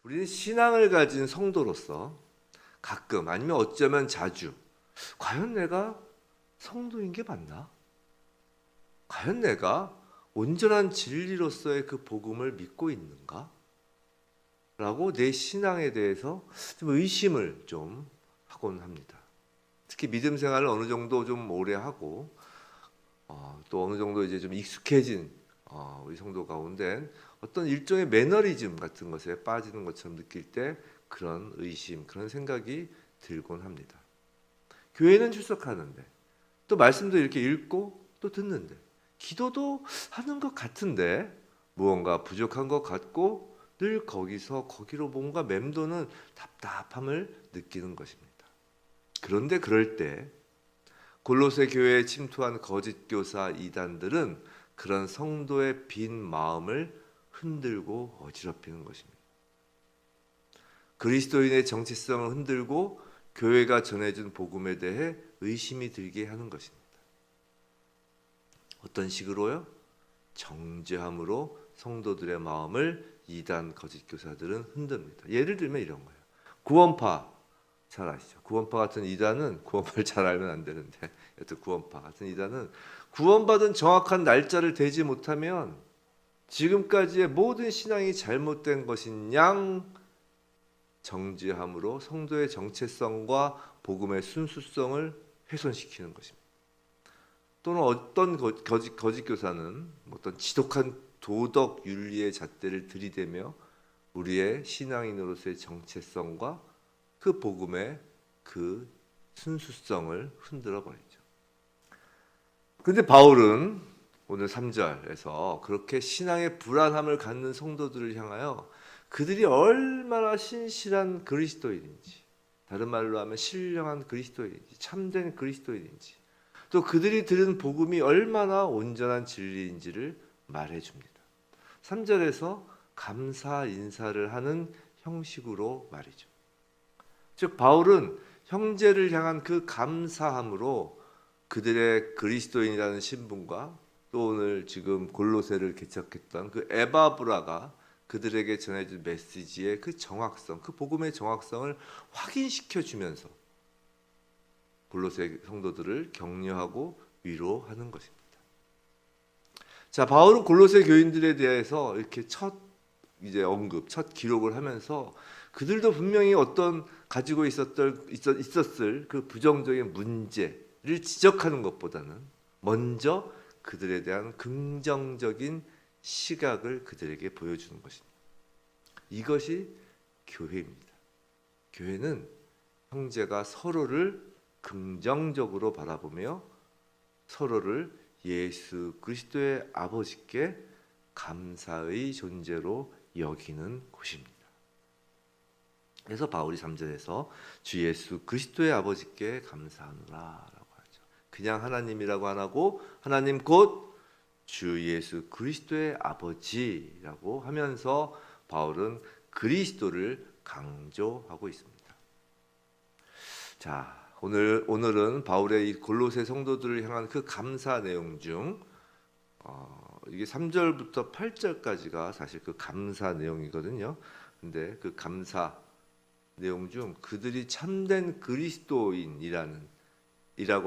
우리는 신앙을 가진 성도로서 가끔 아니면 어쩌면 자주 과연 내가 성도인 게 맞나? 과연 내가 온전한 진리로서의 그 복음을 믿고 있는가? 라고 내 신앙에 대해서 좀 의심을 좀 하곤 합니다. 특히 믿음 생활을 어느 정도 좀 오래 하고 또 어느 정도 이제 좀 익숙해진 우리 성도 가운데 어떤 일종의 매너리즘 같은 것에 빠지는 것처럼 느낄 때 그런 의심, 그런 생각이 들곤 합니다. 교회는 출석하는데 또 말씀도 이렇게 읽고 또 듣는데 기도도 하는 것 같은데 무언가 부족한 것 같고 늘 거기로 뭔가 맴도는 답답함을 느끼는 것입니다. 그런데 그럴 때 골로새 교회에 침투한 거짓 교사 이단들은 그런 성도의 빈 마음을 흔들고 어지럽히는 것입니다. 그리스도인의 정체성을 흔들고 교회가 전해준 복음에 대해 의심이 들게 하는 것입니다. 어떤 식으로요? 정죄함으로 성도들의 마음을 이단 거짓 교사들은 흔듭니다. 예를 들면 이런 거예요. 구원파 잘 아시죠? 구원파 같은 이단은 구원파를 잘 알면 안 되는데 여튼 구원파 같은 이단은 구원받은 정확한 날짜를 대지 못하면 지금까지의 모든 신앙이 잘못된 것인 양 정죄함으로 성도의 정체성과 복음의 순수성을 훼손시키는 것입니다. 또는 어떤 거짓 교사는 어떤 지독한 도덕 윤리의 잣대를 들이대며 우리의 신앙인으로서의 정체성과 그 복음의 그 순수성을 흔들어 버리죠. 그런데 바울은 오늘 3절에서 그렇게 신앙의 불안함을 갖는 성도들을 향하여 그들이 얼마나 신실한 그리스도인인지, 다른 말로 하면 신령한 그리스도인인지, 참된 그리스도인인지, 또 그들이 들은 복음이 얼마나 온전한 진리인지를 말해줍니다. 3절에서 감사 인사를 하는 형식으로 말이죠. 즉 바울은 형제를 향한 그 감사함으로 그들의 그리스도인이라는 신분과 또 오늘 지금 골로새를 개척했던 그 에바브라가 그들에게 전해준 메시지의 그 정확성, 그 복음의 정확성을 확인시켜 주면서 골로새 성도들을 격려하고 위로하는 것입니다. 자, 바울은 골로새 교인들에 대해서 이렇게 첫 기록을 하면서 그들도 분명히 어떤 가지고 있었을 그 부정적인 문제를 지적하는 것보다는 먼저 그들에 대한 긍정적인 시각을 그들에게 보여주는 것입니다. 이것이 교회입니다. 교회는 형제가 서로를 긍정적으로 바라보며 서로를 예수 그리스도의 아버지께 감사의 존재로 여기는 곳입니다. 그래서 바울이 3절에서 주 예수 그리스도의 아버지께 감사하노라라고 하죠. 그냥 하나님이라고 안 하고 하나님 곧 주 예수 그리스도의 아버지라고 하면서 바울은 그리스도를 강조하고 있습니다. 자, 오늘은 바울의 이 골로새 성도들을 향한 그 감사 내용 중 이게 3절부터 8절까지가 사실 그 감사 내용이거든요. 근데 그 감사 내용 중 그들이 참된 그리스도인이라고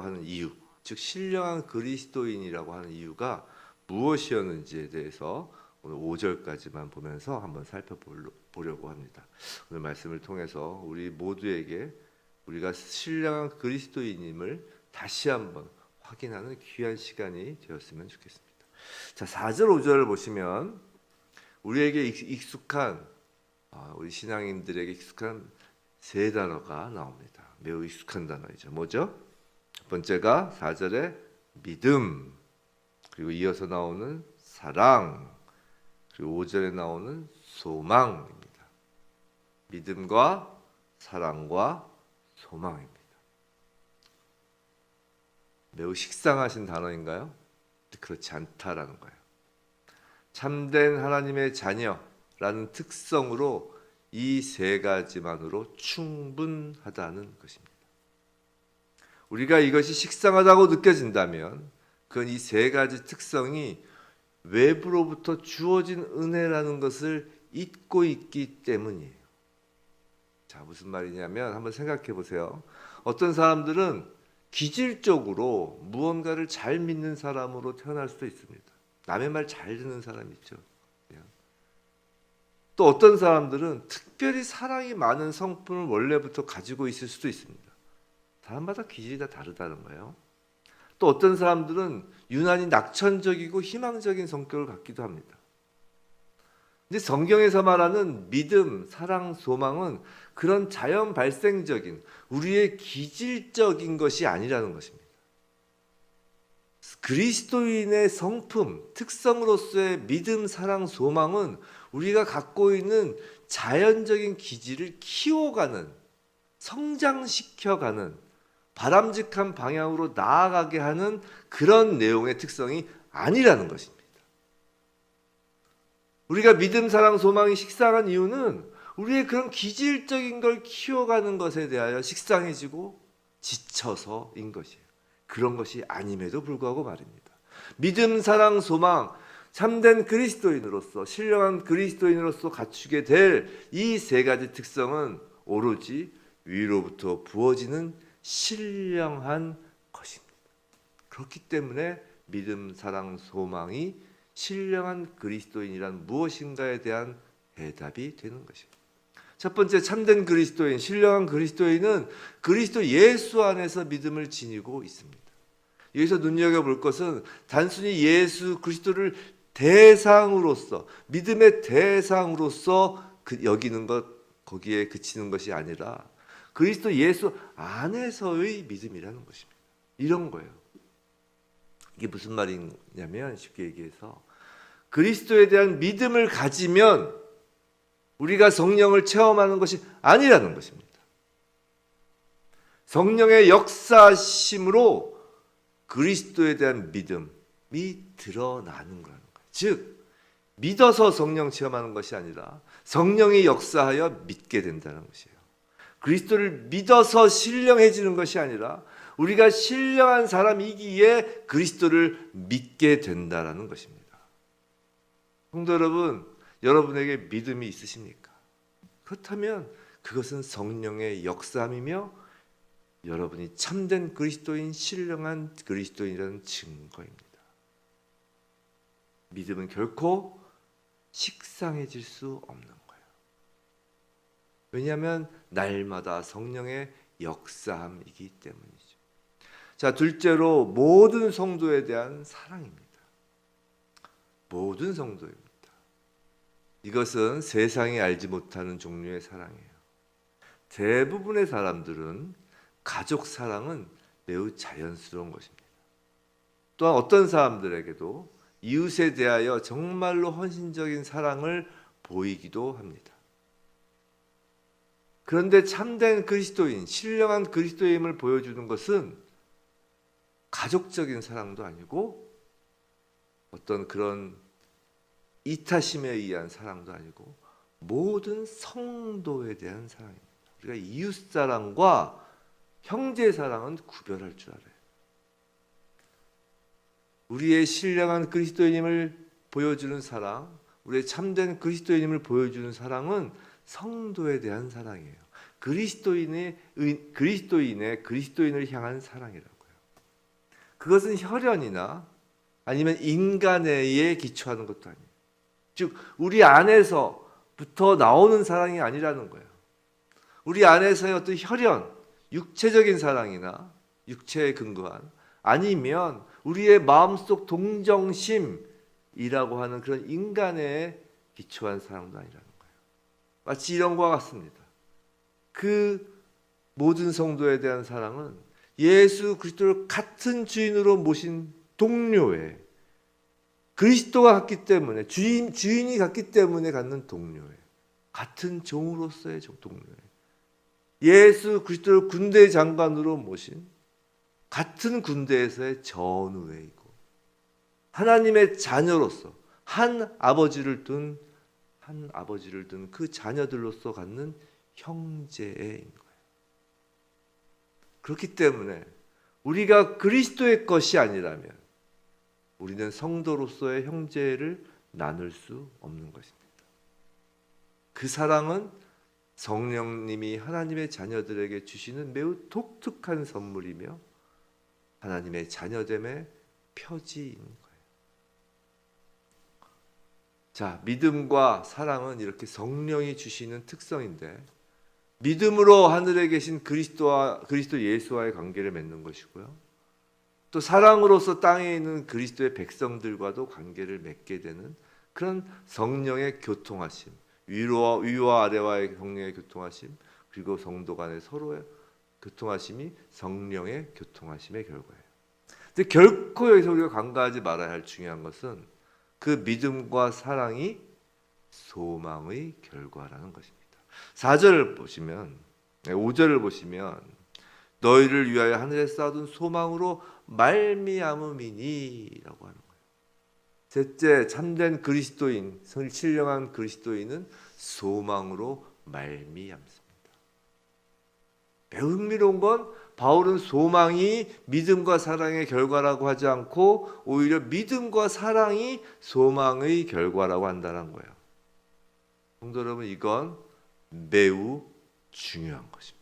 하는 이유, 즉 신령한 그리스도인이라고 하는 이유가 무엇이었는지에 대해서 오늘 5절까지만 보면서 한번 살펴보려고 합니다. 오늘 말씀을 통해서 우리 모두에게 우리가 신령한 그리스도인임을 다시 한번 확인하는 귀한 시간이 되었으면 좋겠습니다. 자, 4절 5절을 보시면 우리에게 익숙한 우리 신앙인들에게 익숙한 세 단어가 나옵니다. 매우 익숙한 단어이죠. 뭐죠? 첫 번째가 4절에 믿음, 그리고 이어서 나오는 사랑, 그리고 5절에 나오는 소망입니다. 믿음과 사랑과 소망입니다. 매우 식상하신 단어인가요? 그렇지 않다라는 거예요. 참된 하나님의 자녀라는 특성으로 이 세 가지만으로 충분하다는 것입니다. 우리가 이것이 식상하다고 느껴진다면 그건 이 세 가지 특성이 외부로부터 주어진 은혜라는 것을 잊고 있기 때문이에요. 자, 무슨 말이냐면 한번 생각해 보세요. 어떤 사람들은 기질적으로 무언가를 잘 믿는 사람으로 태어날 수도 있습니다. 남의 말 잘 듣는 사람 있죠. 또 어떤 사람들은 특별히 사랑이 많은 성품을 원래부터 가지고 있을 수도 있습니다. 사람마다 기질이 다 다르다는 거예요. 또 어떤 사람들은 유난히 낙천적이고 희망적인 성격을 갖기도 합니다. 근데 성경에서 말하는 믿음, 사랑, 소망은 그런 자연 발생적인 우리의 기질적인 것이 아니라는 것입니다. 그리스도인의 성품, 특성으로서의 믿음, 사랑, 소망은 우리가 갖고 있는 자연적인 기질을 키워가는, 성장시켜가는, 바람직한 방향으로 나아가게 하는 그런 내용의 특성이 아니라는 것입니다. 우리가 믿음, 사랑, 소망이 식상한 이유는 우리의 그런 기질적인 걸 키워가는 것에 대하여 식상해지고 지쳐서인 것이에요. 그런 것이 아님에도 불구하고 말입니다. 믿음, 사랑, 소망, 참된 그리스도인으로서, 신령한 그리스도인으로서 갖추게 될 이 세 가지 특성은 오로지 위로부터 부어지는 신령한 것입니다. 그렇기 때문에 믿음, 사랑, 소망이 신령한 그리스도인이란 무엇인가에 대한 대답이 되는 것입니다. 첫 번째, 참된 그리스도인, 신령한 그리스도인은 그리스도 예수 안에서 믿음을 지니고 있습니다. 여기서 눈여겨볼 것은 단순히 예수 그리스도를 대상으로서, 믿음의 대상으로서 여기는 것, 거기에 그치는 것이 아니라 그리스도 예수 안에서의 믿음이라는 것입니다. 이런 거예요. 이게 무슨 말이냐면 쉽게 얘기해서 그리스도에 대한 믿음을 가지면 우리가 성령을 체험하는 것이 아니라는 것입니다. 성령의 역사심으로 그리스도에 대한 믿음이 드러나는 거라는 거예요. 즉 믿어서 성령 체험하는 것이 아니라 성령이 역사하여 믿게 된다는 것이에요. 그리스도를 믿어서 신령해지는 것이 아니라 우리가 신령한 사람이기에 그리스도를 믿게 된다는 것입니다. 성도 여러분, 여러분에게 믿음이 있으십니까? 그렇다면 그것은 성령의 역사함이며 여러분이 참된 그리스도인, 신령한 그리스도인이라는 증거입니다. 믿음은 결코 식상해질 수 없는 거예요. 왜냐하면 날마다 성령의 역사함이기 때문이죠. 자, 둘째로 모든 성도에 대한 사랑입니다. 모든 성도입니다. 이것은 세상이 알지 못하는 종류의 사랑이에요. 대부분의 사람들은 가족 사랑은 매우 자연스러운 것입니다. 또한 어떤 사람들에게도 이웃에 대하여 정말로 헌신적인 사랑을 보이기도 합니다. 그런데 참된 그리스도인, 신령한 그리스도임을 보여주는 것은 가족적인 사랑도 아니고 어떤 그런 이타심에 의한 사랑도 아니고 모든 성도에 대한 사랑입니다. 우리가 이웃 사랑과 형제 사랑은 구별할 줄 알아요. 우리의 신령한 그리스도인임을 보여주는 사랑, 우리의 참된 그리스도인임을 보여주는 사랑은 성도에 대한 사랑이에요. 그리스도인을 향한 사랑이라고요. 그것은 혈연이나 아니면 인간애에 기초하는 것도 아니에요. 즉 우리 안에서부터 나오는 사랑이 아니라는 거예요. 우리 안에서의 어떤 혈연, 육체적인 사랑이나 육체에 근거한 아니면 우리의 마음속 동정심이라고 하는 그런 인간애에 기초한 사랑도 아니라는 거예요. 마치 이런 것과 같습니다. 그 모든 성도에 대한 사랑은 예수 그리스도를 같은 주인으로 모신 동료의 그리스도가 같기 때문에 주인이 같기 때문에 갖는 동료의 같은 종으로서의 동료의 예수 그리스도를 군대 장관으로 모신 같은 군대에서의 전우회이고 하나님의 자녀로서 한 아버지를 둔 그 자녀들로서 갖는 형제인 거예요. 그렇기 때문에 우리가 그리스도의 것이 아니라면 우리는 성도로서의 형제를 나눌 수 없는 것입니다. 그 사랑은 성령님이 하나님의 자녀들에게 주시는 매우 독특한 선물이며 하나님의 자녀됨의 표지인 거예요. 자, 믿음과 사랑은 이렇게 성령이 주시는 특성인데 믿음으로 하늘에 계신 그리스도 예수와의 관계를 맺는 것이고요. 또 사랑으로서 땅에 있는 그리스도의 백성들과도 관계를 맺게 되는 그런 성령의 교통하심, 위와 아래와의 성령의 교통하심, 그리고 성도 간의 서로의 교통하심이 성령의 교통하심의 결과예요. 근데 결코 여기서 우리가 간과하지 말아야 할 중요한 것은 그 믿음과 사랑이 소망의 결과라는 것입니다. 4절을 보시면, 5절을 보시면 너희를 위하여 하늘에 쌓아둔 소망으로 말미암음이니라고 하는 거예요. 셋째, 참된 그리스도인, 신령한 그리스도인은 소망으로 말미암습니다. 매우 흥미로운 건 바울은 소망이 믿음과 사랑의 결과라고 하지 않고 오히려 믿음과 사랑이 소망의 결과라고 한다는 거예요. 성도 여러분, 이건 매우 중요한 것입니다.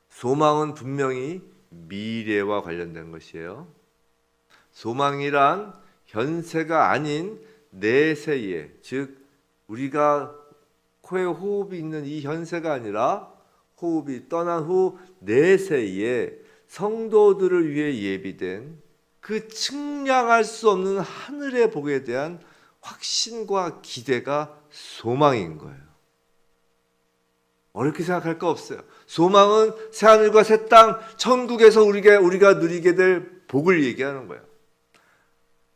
소망은 분명히 미래와 관련된 것이에요. 소망이란 현세가 아닌 내세에, 즉 우리가 코에 호흡이 있는 이 현세가 아니라 호흡이 떠난 후 내세에 성도들을 위해 예비된 그 측량할 수 없는 하늘의 복에 대한 확신과 기대가 소망인 거예요. 어렵게 생각할 거 없어요. 소망은 새하늘과 새 땅, 천국에서 우리가 누리게 될 복을 얘기하는 거예요.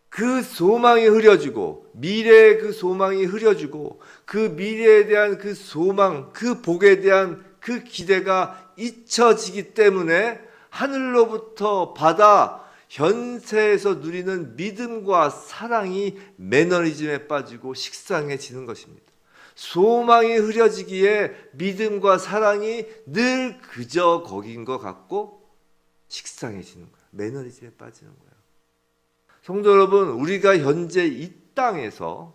그 소망이 흐려지고, 미래의 그 소망이 흐려지고, 그 미래에 대한 그 소망, 그 복에 대한 그 기대가 잊혀지기 때문에 하늘로부터 받아 현세에서 누리는 믿음과 사랑이 매너리즘에 빠지고 식상해지는 것입니다. 소망이 흐려지기에 믿음과 사랑이 늘 그저 거긴 것 같고 식상해지는 거예요. 매너리즘에 빠지는 거예요. 성도 여러분, 우리가 현재 이 땅에서,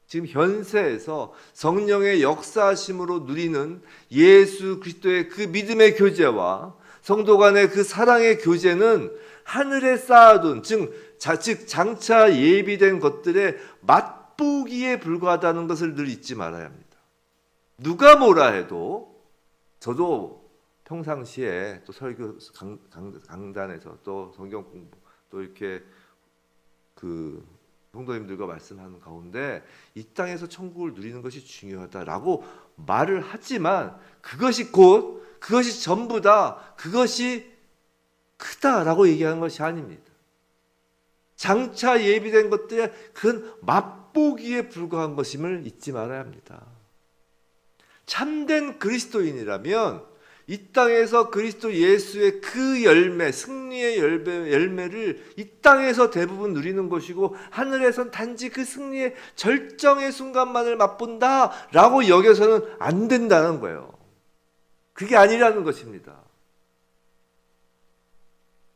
지금 현세에서 성령의 역사하심으로 누리는 예수 그리스도의 그 믿음의 교제와 성도 간의 그 사랑의 교제는 하늘에 쌓아둔, 즉 장차 예비된 것들의 맛보기에 불과하다는 것을 늘 잊지 말아야 합니다. 누가 뭐라 해도, 저도 평상시에 또 설교 강단에서 또 성경 공부 또 이렇게 그 성도님들과 말씀하는 가운데 이 땅에서 천국을 누리는 것이 중요하다라고 말을 하지만 그것이 전부다, 그것이 크다라고 얘기하는 것이 아닙니다. 장차 예비된 것들의 그건 맛보기에 불과한 것임을 잊지 말아야 합니다. 참된 그리스도인이라면 이 땅에서 그리스도 예수의 그 열매, 승리의 열매를 이 땅에서 대부분 누리는 것이고 하늘에선 단지 그 승리의 절정의 순간만을 맛본다라고 여겨서는 안 된다는 거예요. 그게 아니라는 것입니다.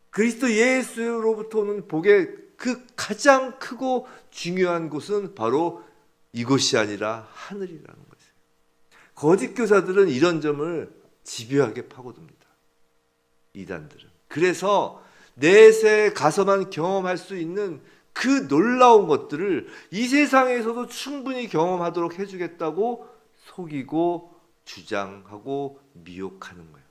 그리스도 예수로부터 오는 복의 그 가장 크고 중요한 곳은 바로 이곳이 아니라 하늘이라는 것이에요. 거짓 교사들은 이런 점을 집요하게 파고듭니다. 이단들은. 그래서 내세에 가서만 경험할 수 있는 그 놀라운 것들을 이 세상에서도 충분히 경험하도록 해주겠다고 속이고 주장하고 미혹하는 거예요.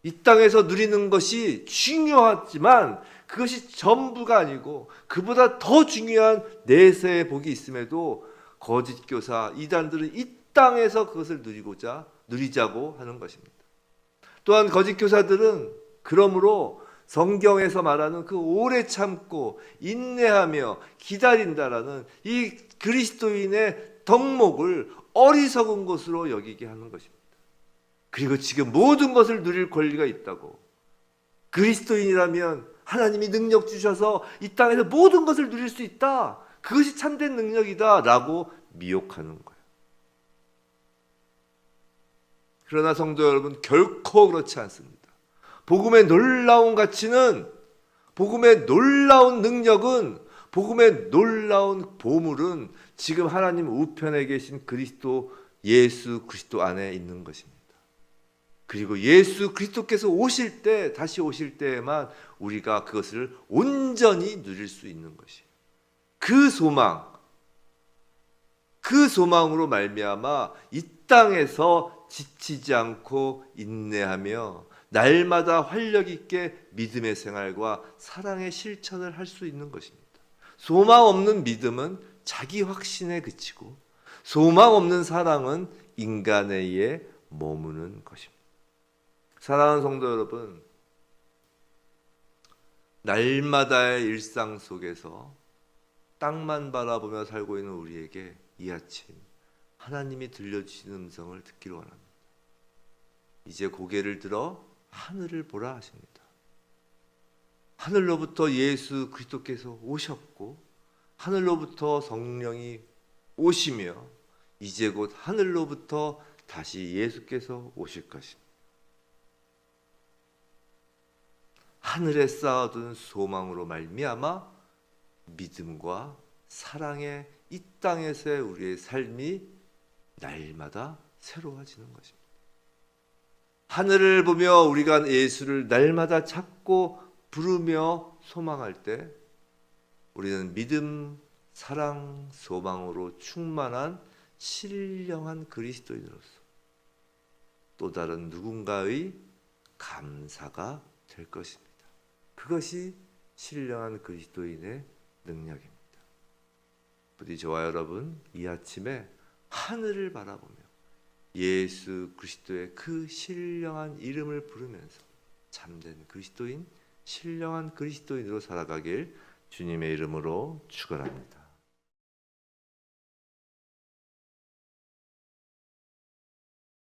이 땅에서 누리는 것이 중요하지만 그것이 전부가 아니고 그보다 더 중요한 내세의 복이 있음에도 거짓 교사, 이단들은 이 땅에서 그것을 누리자고 하는 것입니다. 또한 거짓 교사들은 그러므로 성경에서 말하는 그 오래 참고 인내하며 기다린다라는 이 그리스도인의 덕목을 어리석은 것으로 여기게 하는 것입니다. 그리고 지금 모든 것을 누릴 권리가 있다고, 그리스도인이라면 하나님이 능력 주셔서 이 땅에서 모든 것을 누릴 수 있다, 그것이 참된 능력이다 라고 미혹하는 거예요. 그러나 성도 여러분, 결코 그렇지 않습니다. 복음의 놀라운 가치는, 복음의 놀라운 능력은 복음의 놀라운 보물은 지금 하나님 우편에 계신 그리스도 예수 그리스도 안에 있는 것입니다. 그리고 예수 그리스도께서 오실 때, 다시 오실 때에만 우리가 그것을 온전히 누릴 수 있는 것이에요. 그 소망으로 말미암아 이 땅에서 지치지 않고 인내하며 날마다 활력 있게 믿음의 생활과 사랑의 실천을 할 수 있는 것입니다. 소망 없는 믿음은 자기 확신에 그치고 소망 없는 사랑은 인간에 의해 머무는 것입니다. 사랑하는 성도 여러분, 날마다의 일상 속에서 땅만 바라보며 살고 있는 우리에게 이 아침 하나님이 들려주시는 음성을 듣기를 원합니다. 이제 고개를 들어 하늘을 보라 하십니다. 하늘로부터 예수 그리스도께서 오셨고 하늘로부터 성령이 오시며 이제 곧 하늘로부터 다시 예수께서 오실 것입니다. 하늘에 쌓아둔 소망으로 말미암아 믿음과 사랑의 이 땅에서의 우리의 삶이 날마다 새로워지는 것입니다. 하늘을 보며 우리가 예수를 날마다 찾고 부르며 소망할 때 우리는 믿음, 사랑, 소망으로 충만한 신령한 그리스도인으로서 또 다른 누군가의 감사가 될 것입니다. 그것이 신령한 그리스도인의 능력입니다. 부디 저와 여러분 이 아침에 하늘을 바라보며 예수 그리스도의 그 신령한 이름을 부르면서 참된 그리스도인, 신령한 그리스도인으로 살아가길 주님의 이름으로 축원합니다.